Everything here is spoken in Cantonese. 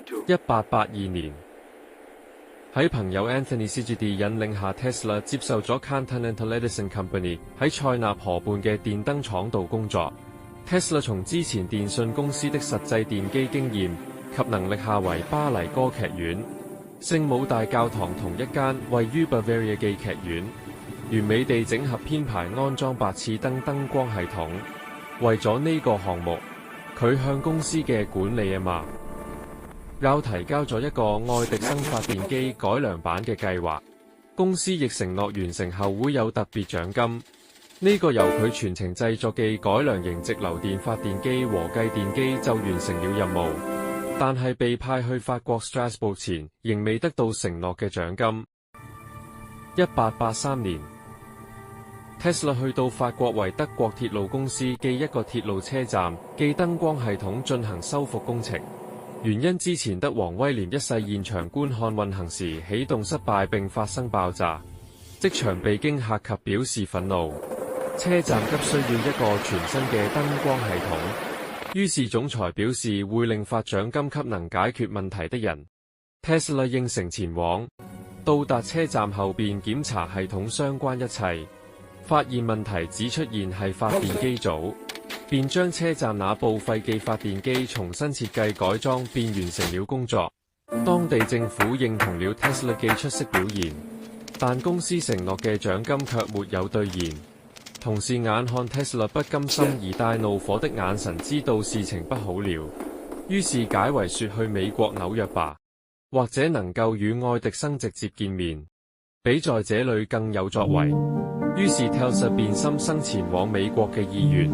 1882年，喺朋友 Anthony Szigety 引領下 ，Tesla 接受咗 Continental Edison Company 喺塞納河畔嘅電燈廠度工作。Tesla 從之前電信公司的實際電機經驗及能力下為巴黎歌劇院、聖母大教堂同一間位於 Bavaria 嘅劇院，完美地整合編排安裝8次燈光系統。為咗呢個項目，佢向公司嘅管理又提交咗一個愛迪生發電機改良版嘅計劃，公司亦承諾完成後會有特別獎金。呢個由佢全程製作嘅改良型直流電發電機和繼電機就完成了任務，但係被派去法國 Strasbourg 前，仍未得到承諾嘅獎金。1883年，Tesla 去到法國為德國鐵路公司嘅一個鐵路車站嘅燈光系統進行修復工程。原因之前德王威廉一世現場觀看運行時啟動失敗並發生爆炸，即場被驚嚇及表示憤怒。車站急需要一個全新嘅燈光系統，於是總裁表示會另發獎金給能解決問題的人。Tesla 應承前往，到達車站後便檢查系統相關一切，發現問題只出現係發電機組，便將車站那部廢棄發電機重新設計改裝，便完成了工作。當地政府認同了 Tesla 嘅出色表現，但公司承諾嘅獎金卻沒有兌現。同事眼看 Tesla 不甘心而帶怒火的眼神，知道事情不好了，於是解圍說去美國紐約吧，或者能夠與愛迪生直接見面，比在這裏更有作為。於是 Tesla 便心生前往美國嘅意願。